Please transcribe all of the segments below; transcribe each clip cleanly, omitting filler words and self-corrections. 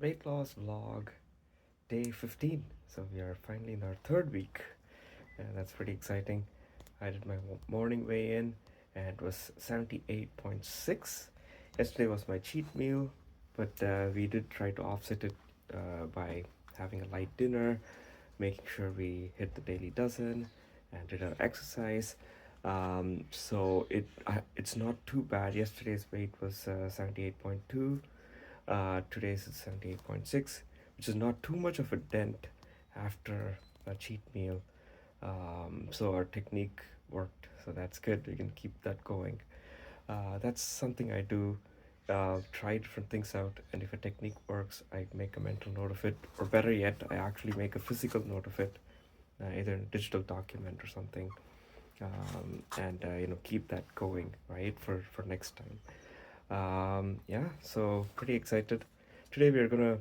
Weight loss vlog day 15. So we are finally in our third week, and that's pretty exciting. I did my morning weigh in and it was 78.6. Yesterday was my cheat meal, but we did try to offset it by having a light dinner, making sure we hit the daily dozen, and did our exercise. It's not too bad. Yesterday's weight was 78.2. Today's is 78.6, which is not too much of a dent after a cheat meal. So our technique worked, so that's good. We can keep that going. That's something I do. Try different things out, and if a technique works, I make a mental note of it, or better yet, I actually make a physical note of it, either in a digital document or something, and keep that going, right, for next time. Yeah, so pretty excited. Today we are gonna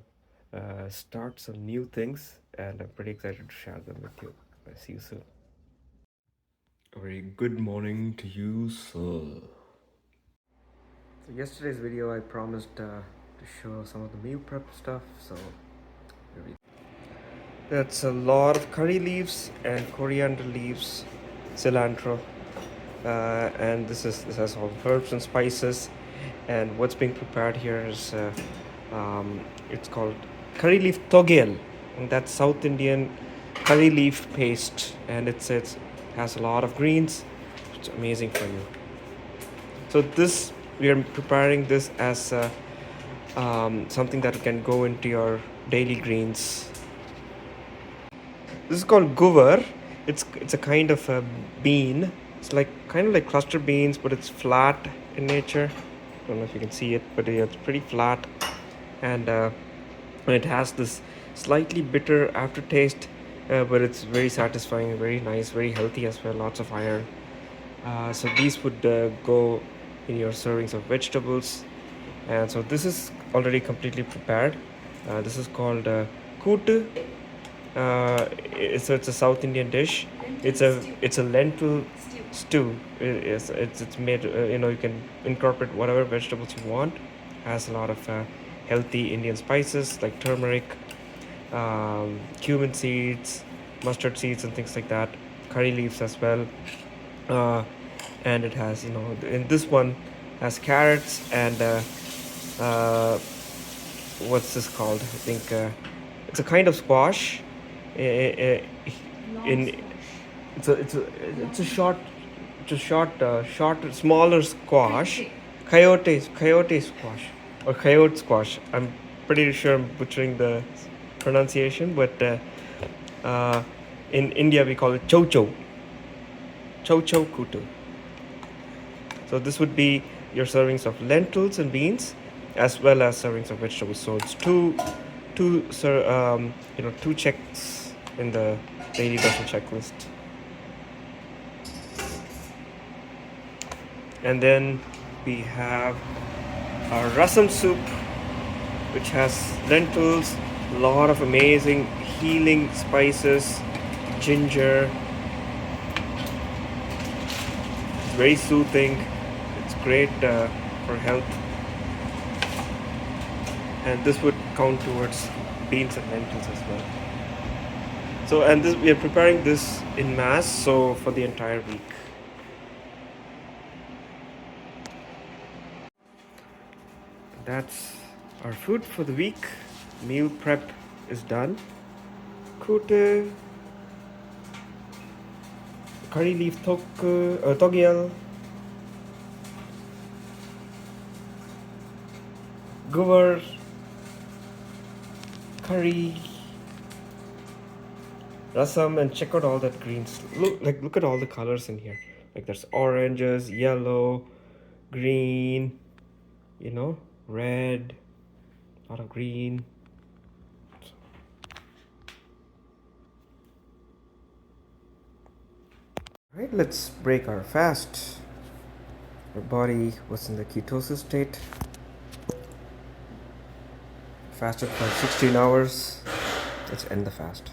start some new things, and I'm pretty excited to share them with you. I'll see you soon. A very good morning to you, sir. So yesterday's video, I promised to show some of the meal prep stuff. So here we. That's a lot of curry leaves and coriander leaves, cilantro, and this has all herbs and spices. And what's being prepared here is it's called curry leaf togel, and that's South Indian curry leaf paste, and it has a lot of greens. It's amazing for you. So this we are preparing this as something that can go into your daily greens. This is called guvar. It's a kind of a bean. It's like kind of like cluster beans, but it's flat in nature. I don't know if you can see it, but yeah, it's pretty flat, and it has this slightly bitter aftertaste, but it's very satisfying, very nice, very healthy as well. Lots of iron. So these would go in your servings of vegetables, and so this is already completely prepared. This is called kootu. It's a South Indian dish. It's a lentil stew. It's made. You can incorporate whatever vegetables you want. Has a lot of healthy Indian spices like turmeric, cumin seeds, mustard seeds, and things like that. Curry leaves as well. Uh, and it has, in this one has carrots and uh, what's this called? I think it's a kind of squash. In it's a short, smaller squash. Coyote squash or coyote squash. I'm pretty sure I'm butchering the pronunciation, but in India we call it chow kutu. So this would be your servings of lentils and beans, as well as servings of vegetables. So it's two checks in the daily dozen checklist. And then we have our rasam soup, which has lentils, a lot of amazing healing spices, ginger. It's very soothing. It's great for health. And this would count towards beans and lentils as well. So, and this we are preparing this in mass, so for the entire week. That's our food for the week. Meal prep is done. Kute, curry leaf togyal, guvar, curry, rasam, and check out all that greens. Look at all the colors in here. Like there's oranges, yellow, green, red, a lot of green. All right, let's break our fast. Our body was in the ketosis state. Fasted for 16 hours. Let's end the fast.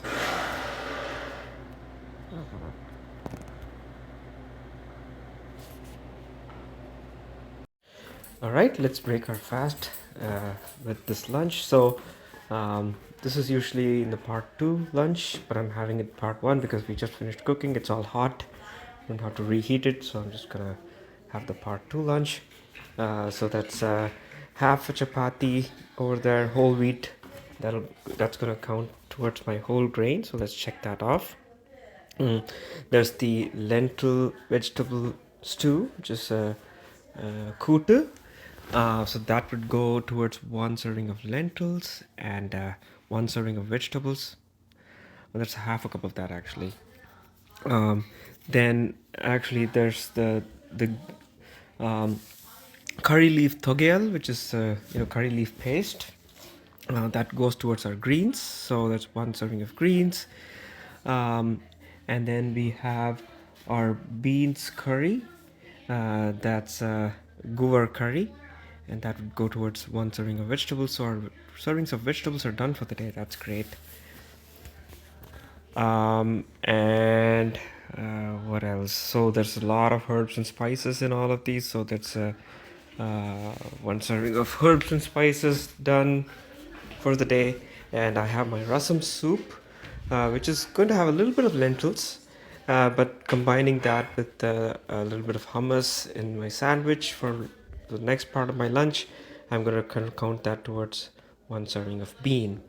All right, let's break our fast with this lunch. So This is usually in the part 2 lunch, but I'm having it part 1 because we just finished cooking. It's all hot. Don't have to reheat it, so I'm just gonna have the part 2 lunch. So that's half a chapati over there, whole wheat. That's gonna count towards my whole grain. So let's check that off. There's the lentil vegetable stew, which is kute. So that would go towards one serving of lentils and one serving of vegetables. Well, that's half a cup of that actually. Um, then actually there's the um, curry leaf togel, which is curry leaf paste. That goes towards our greens, so that's one serving of greens. Um, and then we have our beans curry, that's guar curry, and that would go towards one serving of vegetables. So our servings of vegetables are done for the day. That's great. And what else? So there's a lot of herbs and spices in all of these. So that's one serving of herbs and spices done for the day. And I have my rasam soup, which is going to have a little bit of lentils, but combining that with a little bit of hummus in my sandwich for the next part of my lunch, I'm going to count that towards one serving of bean.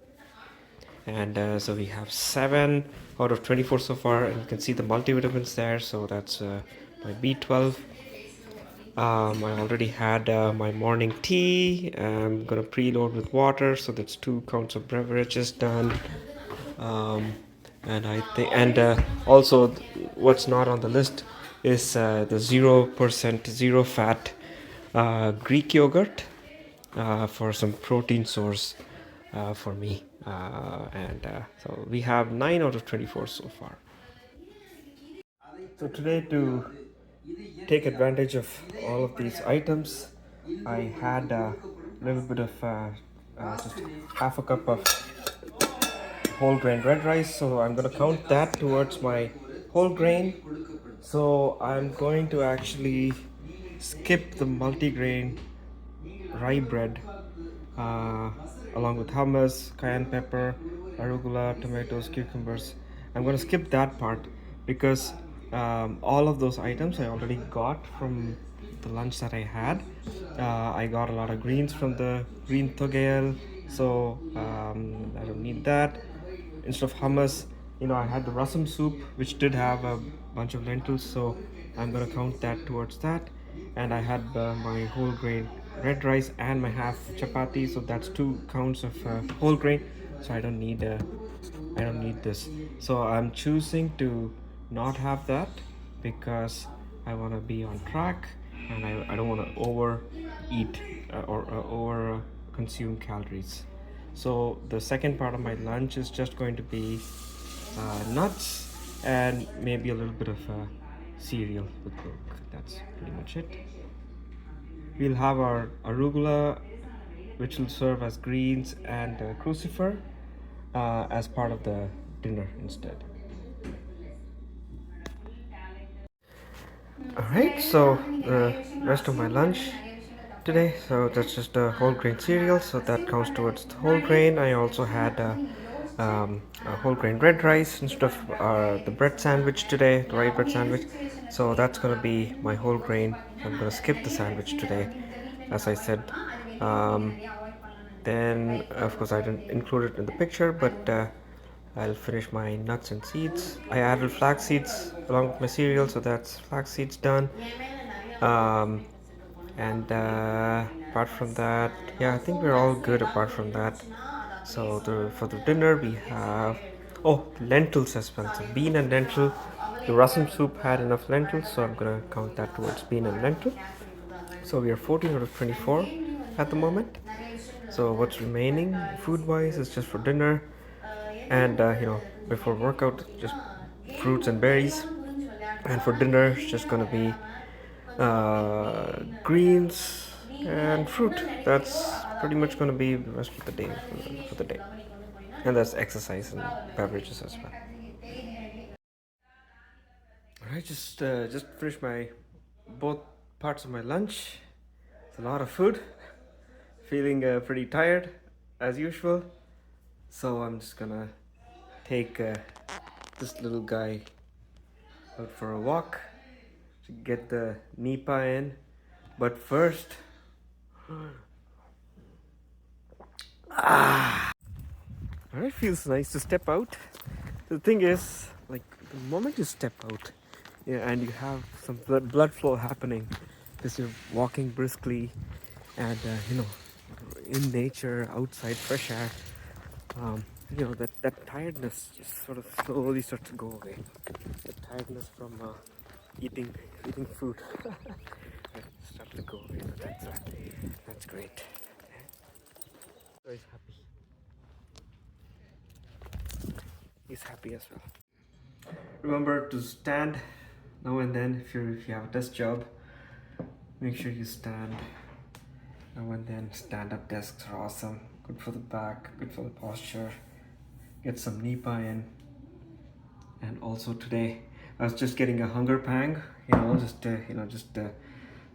And so we have 7 out of 24 so far, and you can see the multivitamins there. So that's my B12. I already had my morning tea. I'm gonna preload with water, so that's 2 counts of beverages done. And I think, and also what's not on the list is the 0% zero fat Greek yogurt for some protein source for me. And so we have 9 out of 24 so far. So today, to take advantage of all of these items, I had a little bit of just half a cup of whole grain red rice. So I'm going to count that towards my whole grain. So I'm going to actually skip the multigrain rye bread uh, along with hummus, cayenne pepper, arugula, tomatoes, cucumbers. I'm going to skip that part because all of those items I already got from the lunch that I had. I got a lot of greens from the green togel, so I don't need that. Instead of hummus, I had the rasam soup, which did have a bunch of lentils, so I'm gonna count that towards that. And I had my whole grain red rice and my half chapati, so that's 2 counts of whole grain. So I don't need this. So I'm choosing to not have that because I want to be on track, and I don't want to overeat or over consume calories. So the second part of my lunch is just going to be nuts and maybe a little bit of cereal with milk. That's pretty much it. We'll have our arugula, which will serve as greens, and crucifer as part of the dinner instead. Alright, so the rest of my lunch today, so that's just a whole grain cereal, so that counts towards the whole grain. I also had a whole grain red rice instead of the bread sandwich today, the rye bread sandwich. So that's gonna be my whole grain. I'm gonna skip the sandwich today, as I said. Then, of course, I didn't include it in the picture, but I'll finish my nuts and seeds. I added flax seeds along with my cereal, so that's flax seeds done. Um, and apart from that, yeah, I think we're all good apart from that. So for the dinner we have lentils as well. So bean and lentil. The rasam soup had enough lentils, so I'm gonna count that towards bean and lentil. So we are 14 out of 24 at the moment. So what's remaining food wise is just for dinner, and before workout, just fruits and berries. And for dinner, it's just gonna be greens and fruit. That's pretty much gonna be the rest of the day for the day. And that's exercise and beverages as well. Alright, just finished my both parts of my lunch. It's a lot of food. Feeling pretty tired as usual. So I'm just gonna take this little guy out for a walk to get the NEPA in. But first, it feels nice to step out. The thing is, like the moment you step out, yeah, and you have some blood flow happening because you're walking briskly and in nature, outside, fresh air. That tiredness just sort of slowly starts to go away. The tiredness from eating food starts to go away. So that's great. So he's happy. He's happy as well. Remember to stand now and then if you have a desk job. Make sure you stand now and then. Stand up desks are awesome. Good for the back. Good for the posture. Get some NEPA in. And also today, I was just getting a hunger pang.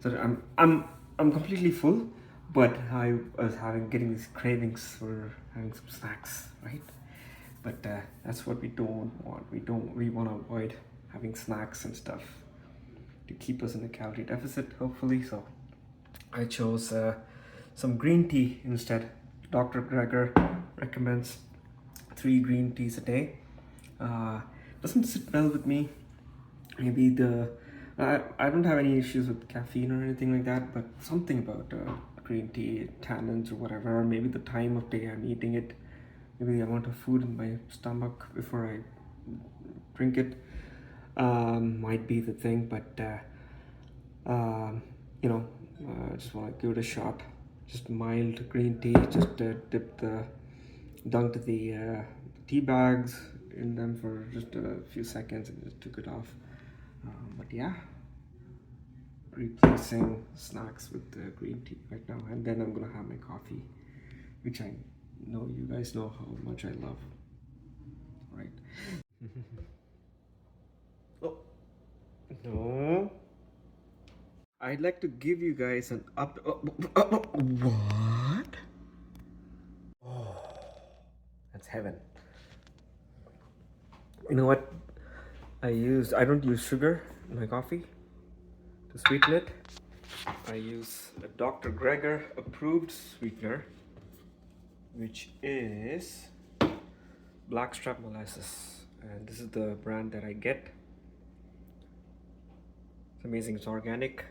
So I'm completely full, but I was getting these cravings for having some snacks, right? But that's what we don't want. We want to avoid having snacks and stuff to keep us in a calorie deficit, hopefully. So I chose some green tea instead. Dr. Greger recommends 3 green teas a day. Uh, doesn't sit well with me. Maybe I don't have any issues with caffeine or anything like that, but something about green tea, tannins or whatever, or maybe the time of day I'm eating it, maybe the amount of food in my stomach before I drink it might be the thing, but um, I just want to give it a shot. Just mild green tea, just dunked the tea bags in them for just a few seconds and just took it off. But yeah, replacing snacks with green tea right now, and then I'm gonna have my coffee, which I know you guys know how much I love, right? Oh no, I'd like to give you guys an up. What? Oh, that's heaven. You know what? I don't use sugar in my coffee to sweeten it. I use a Dr. Greger approved sweetener, which is Blackstrap Molasses, and this is the brand that I get. It's amazing. It's organic.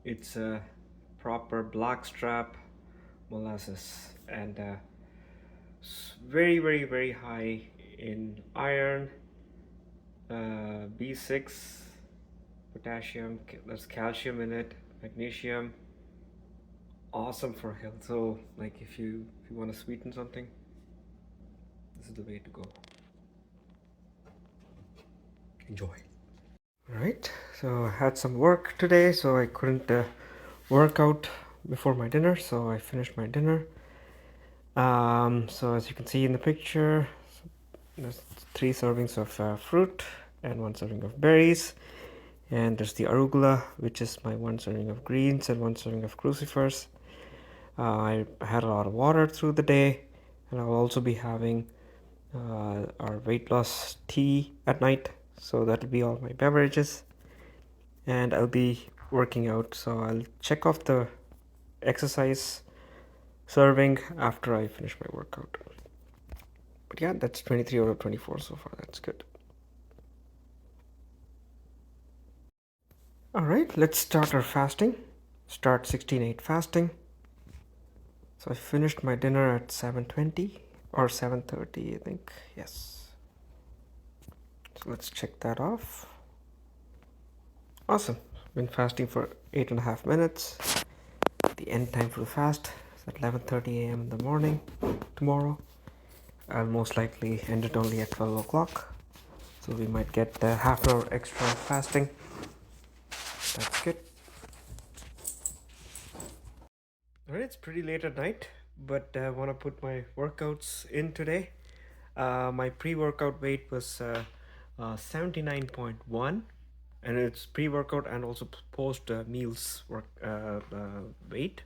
It's a proper Blackstrap molasses, and very, very, very high in iron, B6, potassium. There's calcium in it, magnesium. Awesome for health. So, like, if you want to sweeten something, this is the way to go. Enjoy. Alright, so I had some work today, so I couldn't work out before my dinner, so I finished my dinner. So as you can see in the picture, there's 3 servings of fruit and 1 serving of berries, and there's the arugula, which is my 1 serving of greens and 1 serving of crucifers. I had a lot of water through the day, and I'll also be having our weight loss tea at night, so that'll be all my beverages. And I'll be working out, so I'll check off the exercise serving after I finish my workout. But yeah, that's 23 out of 24 so far. That's good. All right, let's start our fasting. Start 16/8 fasting. So I finished my dinner at 7:20 or 7:30, I think. Yes. So let's check that off. Awesome. Been fasting for 8.5 minutes. The end time for the fast is at 11:30 a.m. in the morning tomorrow. I'll most likely end it only at 12 o'clock. So we might get half an hour extra fasting. That's good. Alright, it's pretty late at night, but I want to put my workouts in today. My pre-workout weight was 79.1, and it's pre-workout and also post meals weight,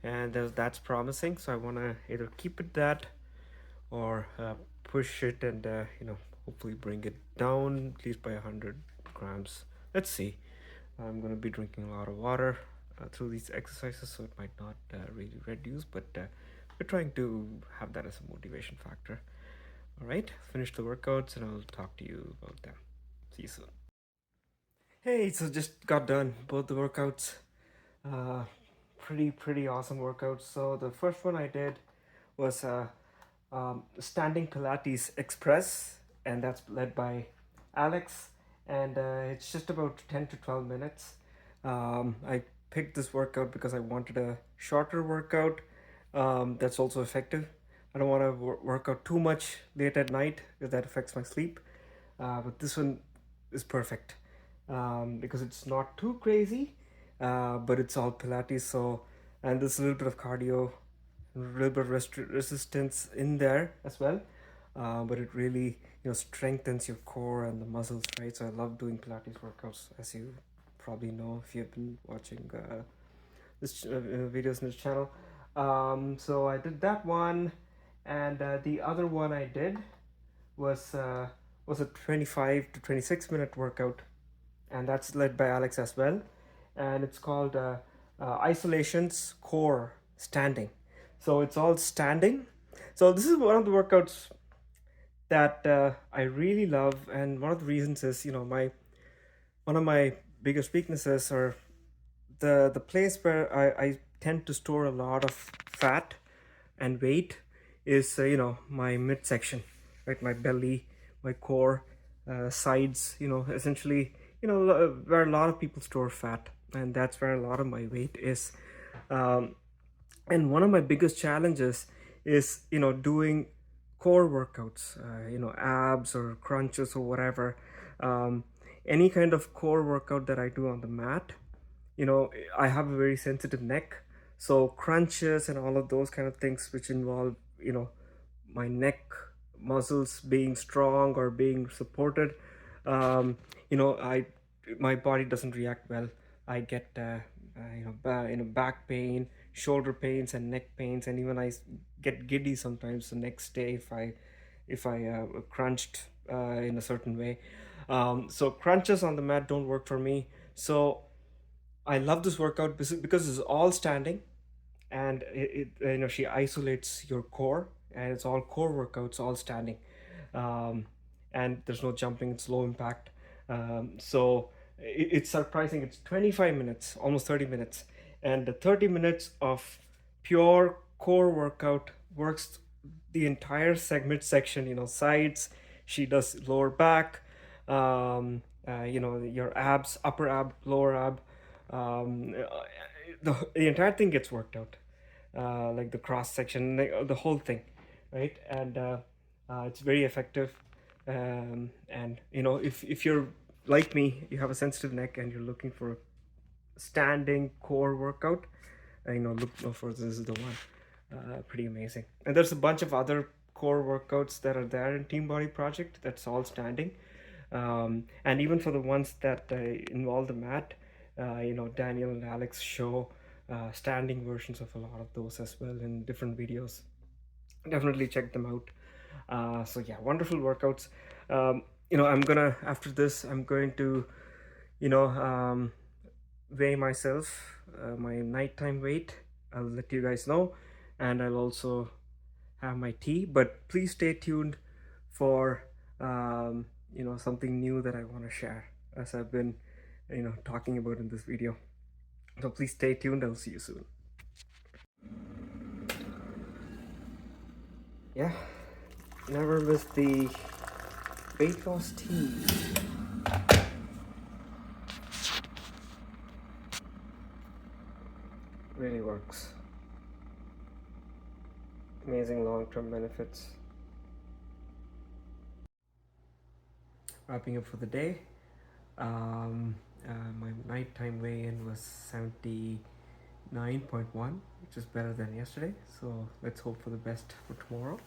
and that's promising. So I want to either keep it that or push it and hopefully bring it down at least by 100 grams. Let's see. I'm going to be drinking a lot of water through these exercises, so it might not really reduce, but we're trying to have that as a motivation factor. All right, finish the workouts and I'll talk to you about them. See you soon. Hey, so just got done both the workouts. Uh, pretty awesome workouts. So the first one I did was standing Pilates Express, and that's led by Alex, and it's just about 10 to 12 minutes. I picked this workout because I wanted a shorter workout that's also effective. I don't want to work out too much late at night because that affects my sleep. But this one is perfect because it's not too crazy, but it's all Pilates. So, and there's a little bit of cardio, a little bit of resistance in there as well. But it really strengthens your core and the muscles, right? So I love doing Pilates workouts, as you probably know if you've been watching this videos in this channel. So I did that one, and the other one I did was uh, was a 25 to 26 minute workout, and that's led by Alex as well, and it's called Isolations Core Standing. So it's all standing. So this is one of the workouts that I really love, and one of the reasons is my one of my biggest weaknesses, or the place where I tend to store a lot of fat and weight, is my midsection, right? My belly, my core, sides, essentially, where a lot of people store fat, and that's where a lot of my weight is. um, and one of my biggest challenges is doing core workouts, abs or crunches or whatever. um, any kind of core workout that I do on the mat, I have a very sensitive neck. So crunches and all of those kind of things which involve my neck muscles being strong or being supported, um, I my body doesn't react well. I get back pain, shoulder pains and neck pains, and even get giddy sometimes the next day if I crunched in a certain way. So crunches on the mat don't work for me. So I love this workout because it's all standing, and she isolates your core, and it's all core workouts, all standing, um, and there's no jumping. It's low impact. So it's surprising. It's 25 minutes, almost 30 minutes, and the 30 minutes of pure core workout works the entire segment section. Sides. She does lower back. Your abs, upper ab, lower ab. The entire thing gets worked out, like the cross section, the whole thing, right? And it's very effective. And if you're like me, you have a sensitive neck and you're looking for a standing core workout, look no further. This is the one. Pretty amazing. And there's a bunch of other core workouts that are there in Team Body Project that's all standing. And even for the ones that involve the mat, Daniel and Alex show standing versions of a lot of those as well in different videos. Definitely check them out. So yeah, wonderful workouts. I'm gonna, after this, I'm going to you know weigh myself, my nighttime weight. I'll let you guys know, and I'll also have my tea. But please stay tuned for something new that I want to share, as I've been talking about in this video. So please stay tuned. I'll see you soon. Yeah, never miss the weight loss tea. Really works. Amazing long-term benefits. Wrapping up for the day. My nighttime weigh-in was 79.1, which is better than yesterday. So let's hope for the best for tomorrow.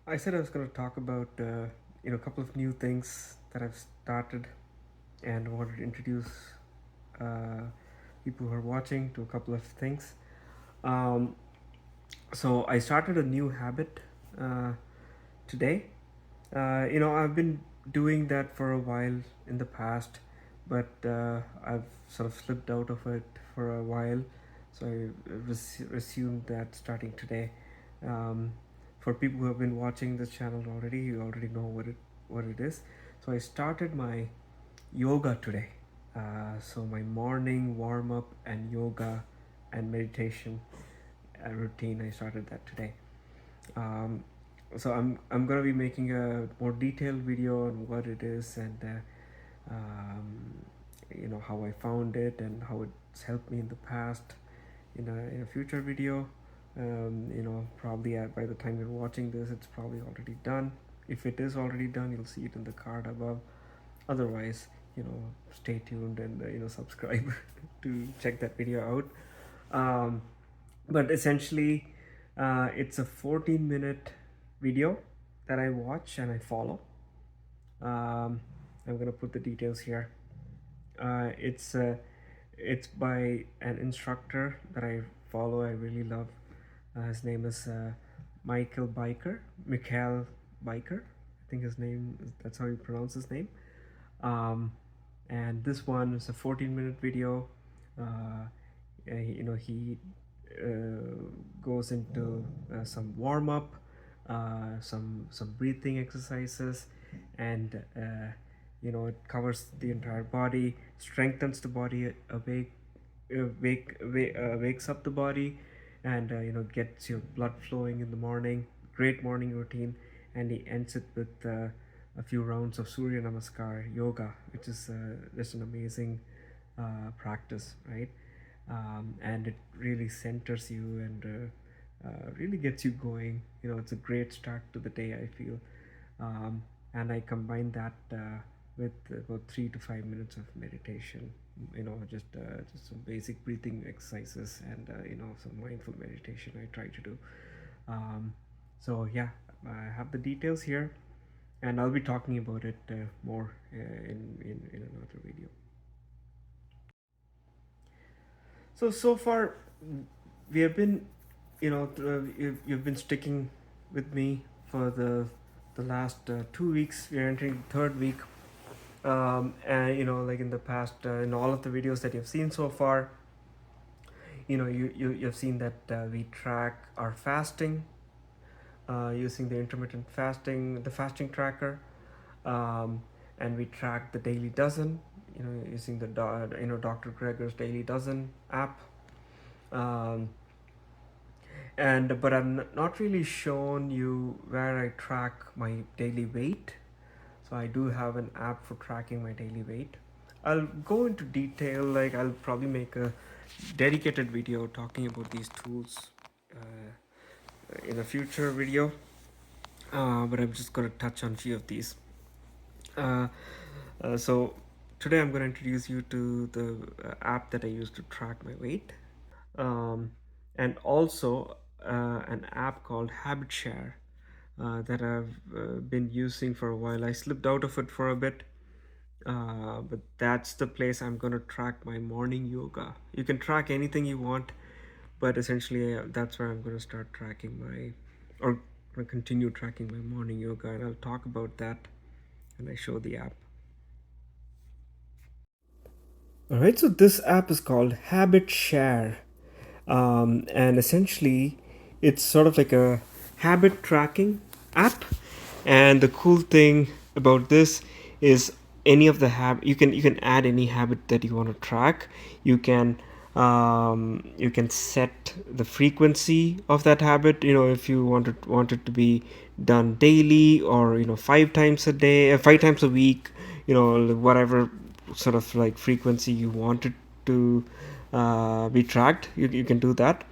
I said I was going to talk about a couple of new things that I've started, and wanted to introduce people who are watching to a couple of things. Um, So I started a new habit uh, today. I've been doing that for a while in the past, but I've sort of slipped out of it for a while. So I resumed that starting today. Um, for people who have been watching this channel already, you already know what it is. So I started my yoga today. So my morning warm up and yoga and meditation routine. I started that today. Um, so I'm gonna be making a more detailed video on what it is and how I found it and how it's helped me in the past in a future video. Probably by the time you're watching this, it's probably already done. If it is already done, you'll see it in the card above. Otherwise, stay tuned and subscribe to check that video out. But essentially, it's a 14-minute video that I watch and I follow. I'm gonna put the details here. It's by an instructor that I follow. I really love. His name is Mikhail Biker. I think his name that's how you pronounce his name. Um, and this one is a 14-minute video. He goes into some warm up, some breathing exercises, and it covers the entire body, strengthens the body, wakes up the body, and gets your blood flowing in the morning. Great morning routine, and he ends it with a few rounds of Surya Namaskar yoga, which is just an amazing practice, right? And it really centers you and really gets you going. It's a great start to the day, I feel. And I combine that with about 3 to 5 minutes of meditation. Just some basic breathing exercises and some mindful meditation I try to do. So yeah, I have the details here, and I'll be talking about it more in another video. So far, we have been, you've been sticking with me for the last 2 weeks. We are entering the third week, and like in the past, in all of the videos that you've seen so far, you've seen that we track our fasting using the the fasting tracker, and we track the daily dozen, using the Dr. Greger's daily dozen app. Um, and but I'm not really shown you where I track my daily weight. So I do have an app for tracking my daily weight. I'll go into detail, like I'll probably make a dedicated video talking about these tools in a future video, but I'm just going to touch on a few of these. So today I'm going to introduce you to the app that I use to track my weight, and also an app called Habitshare that I've been using for a while. I slipped out of it for a bit, but that's the place I'm going to track my morning yoga. You can track anything you want, but essentially that's where I'm going to start tracking or continue tracking my morning yoga, and I'll talk about that when I show the app. All right, so this app is called Habitshare, and essentially it's sort of like a habit tracking app. And the cool thing about this is any of the you can add any habit that you want to track. You can set the frequency of that habit. If you want it to be done daily, or 5 times a day, 5 times a week, whatever sort of like frequency you want it to be tracked, you can do that.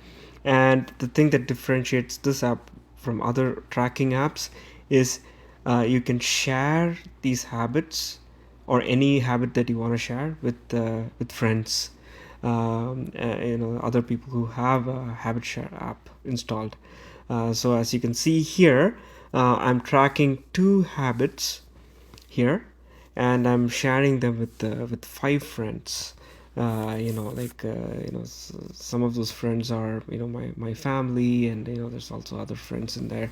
And the thing that differentiates this app from other tracking apps is you can share these habits, or any habit that you want to share with friends, other people who have a Habitshare app installed. So as you can see here, I'm tracking 2 habits here, and I'm sharing them with 5 friends. some of those friends are my family, and there's also other friends in there.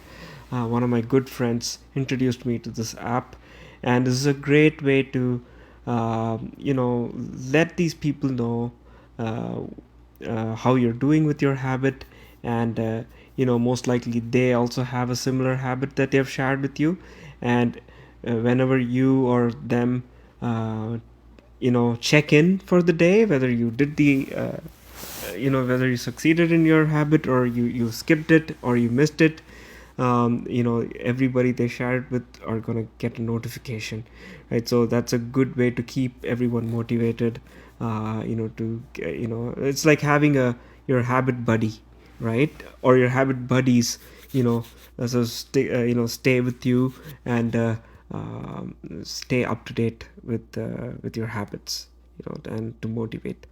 One of my good friends introduced me to this app, and this is a great way to let these people know uh, how you're doing with your habit, and most likely they also have a similar habit that they've shared with you, and whenever you or them uh, check in for the day, whether you did the whether you succeeded in your habit, or you skipped it, or you missed it, everybody they share it with are gonna get a notification, right? So that's a good way to keep everyone motivated. It's like having a your habit buddy, right? Or your habit buddies, you know so stay with you, and stay up to date with your habits, and to motivate.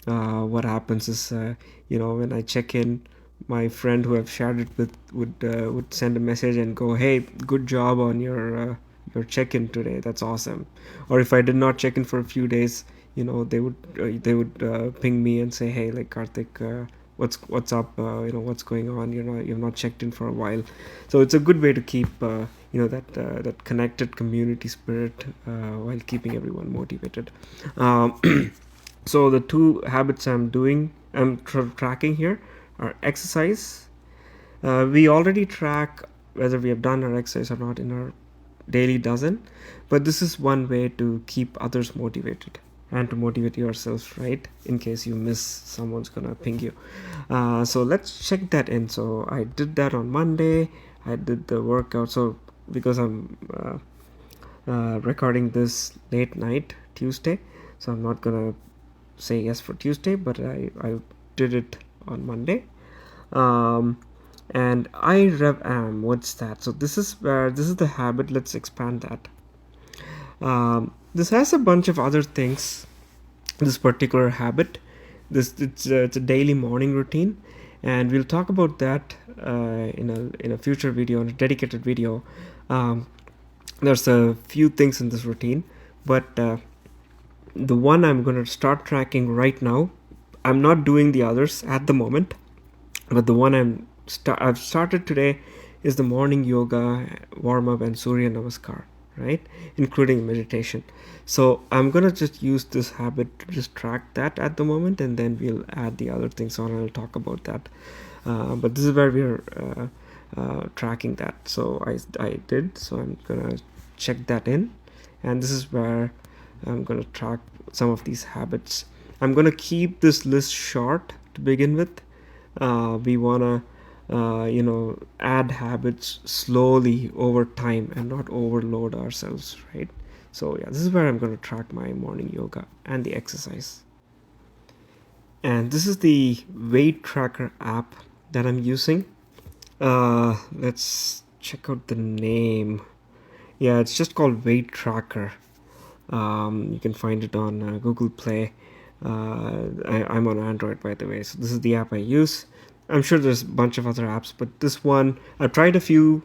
What happens is, when I check in, my friend who I've shared it with would send a message and go, "Hey, good job on your check-in today. That's awesome." Or if I did not check in for a few days, they would ping me and say, "Hey, like Karthik, what's up? What's going on? You've not checked in for a while." So it's a good way to keep that connected community spirit, while keeping everyone motivated. So the two habits I'm tracking here are exercise. We already track whether we have done our exercise or not in our daily dozen, but this is one way to keep others motivated and to motivate yourself, right? In case you miss, someone's gonna ping you. So let's check that in. So I did that on Monday. I did the workout. So because I'm recording this late night Tuesday, so I'm not gonna say yes for Tuesday, but I did it on Monday. Um, and I rev am, what's that? So this is the habit. Let's expand that. This has a bunch of other things. This particular habit, it's a daily morning routine, and we'll talk about that in a future video, in a dedicated video. Um, there's a few things in this routine, but the one I'm going to start tracking right now, I'm not doing the others at the moment, but the one I've started today is the morning yoga, warm up, and Surya Namaskar, right? Including meditation. So I'm gonna just use this habit to just track that at the moment, and then we'll add the other things on, and I'll talk about that. But this is where we're tracking that. So I did. So I'm gonna check that in, and this is where I'm gonna track some of these habits. I'm gonna keep this list short to begin with. We wanna add habits slowly over time and not overload ourselves, right? So yeah, this is where I'm going to track my morning yoga and the exercise. And this is the weight tracker app that I'm using. Let's check out the name. Yeah, it's just called Weight Tracker. You can find it on Google Play. I'm on Android, by the way, so this is the app I use. I'm sure there's a bunch of other apps, but this one, I've tried a few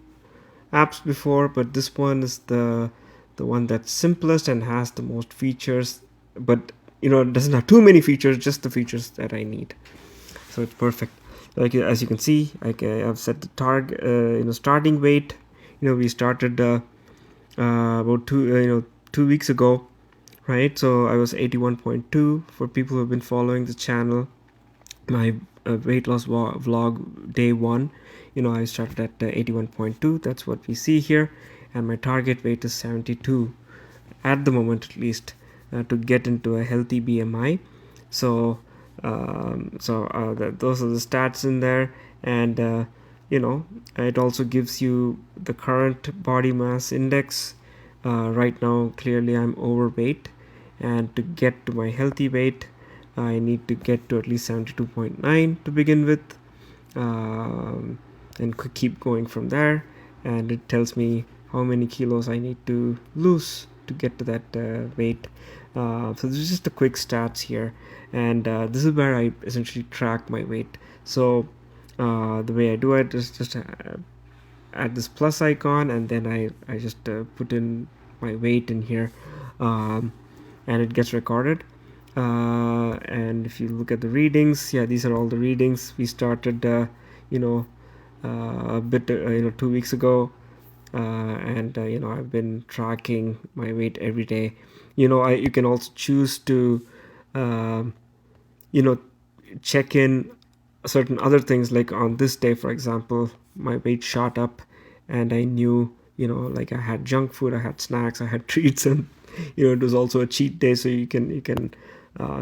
apps before, but this one is the one that's simplest and has the most features, but it doesn't have too many features, just the features that I need. So it's perfect. Like, as you can see, I've set the target, starting weight. We started about 2 weeks ago, right? So I was 81.2. For people who have been following the channel, my weight loss vlog day one, I started at 81.2. That's what we see here, and my target weight is 72 at the moment, at least, to get into a healthy BMI. So those are the stats in there, and it also gives you the current body mass index. Right now, clearly I'm overweight, and to get to my healthy weight, I need to get to at least 72.9 to begin with, and keep going from there. And it tells me how many kilos I need to lose to get to that weight. So this is just a quick stats here, and this is where I essentially track my weight. So the way I do it is just add this plus icon, and then I just put in my weight in here, and it gets recorded. And if you look at the readings, yeah, these are all the readings. We started you know a bit 2 weeks ago, and I've been tracking my weight every day. You can also choose to um, you know check in certain other things, like on this day, for example, my weight shot up, and I knew, like I had junk food, I had snacks, I had treats, and it was also a cheat day, so you can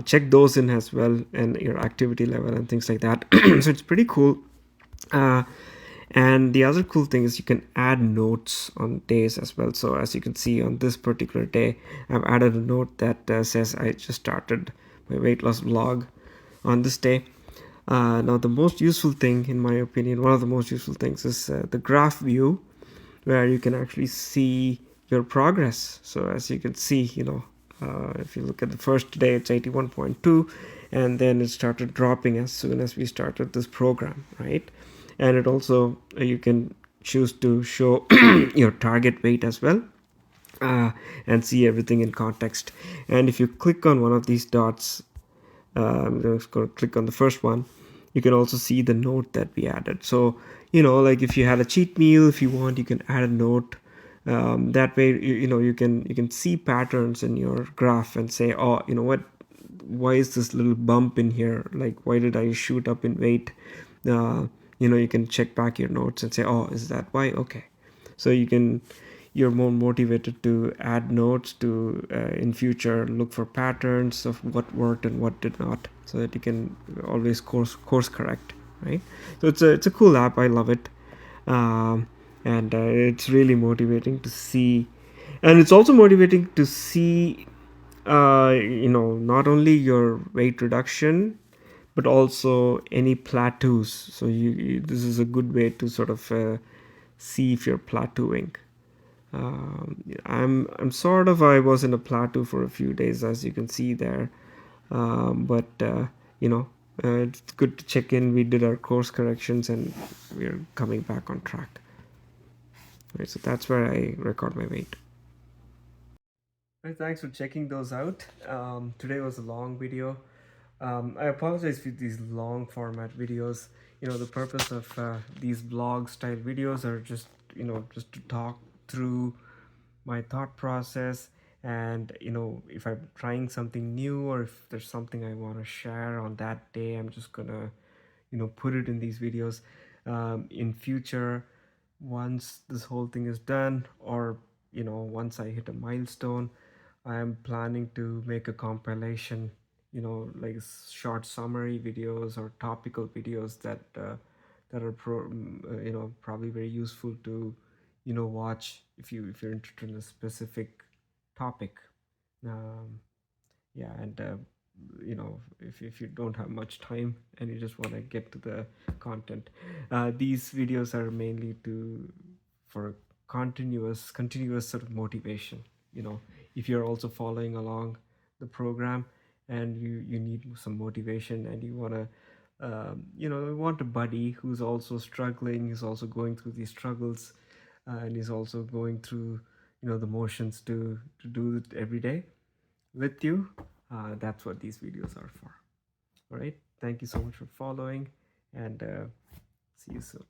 check those in as well, and your activity level and things like that. So it's pretty cool. uh, and the other cool thing is you can add notes on days as well. So as you can see, on this particular day, I've added a note that says I just started my weight loss vlog on this day. Now, the most useful thing, in my opinion, one of the most useful things is the graph view, where you can actually see your progress. So as you can see, if you look at the first day, it's 81.2, and then it started dropping as soon as we started this program, right? And it also, you can choose to show your target weight as well, and see everything in context. And if you click on one of these dots, I'm just going to click on the first one. You can also see the note that we added. So, like if you had a cheat meal, if you want, you can add a note. That way, you can see patterns in your graph and say, oh, you know what, why is this little bump in here? Like, why did I shoot up in weight? Uh, you can check back your notes and say, oh, is that why? Okay. So you're more motivated to add notes to, in future, look for patterns of what worked and what did not, so that you can always course correct, right? So it's a cool app. I love it. And it's really motivating to see, and it's also motivating to see, not only your weight reduction, but also any plateaus. So this is a good way to sort of see if you're plateauing. I'm sort of, I was in a plateau for a few days, as you can see there. But you know it's good to check in. We did our course corrections, and we're coming back on track. Right, so that's where I record my weight. Right, thanks for checking those out. Today was a long video. I apologize for these long format videos. The purpose of these blog style videos are just to talk through my thought process, and if I'm trying something new, or if there's something I want to share on that day, I'm just gonna put it in these videos. In future, once this whole thing is done, or once I hit a milestone, I am planning to make a compilation, like short summary videos or topical videos that are probably very useful to watch if you're interested in a specific topic. um, yeah, and if you don't have much time and you just want to get to the content, these videos are mainly to for continuous sort of motivation. If you're also following along the program, and you need some motivation, and you want to you want a buddy who's also struggling, who's also going through these struggles, and is also going through the motions to do it every day with you. That's what these videos are for. All right, thank you so much for following, and see you soon.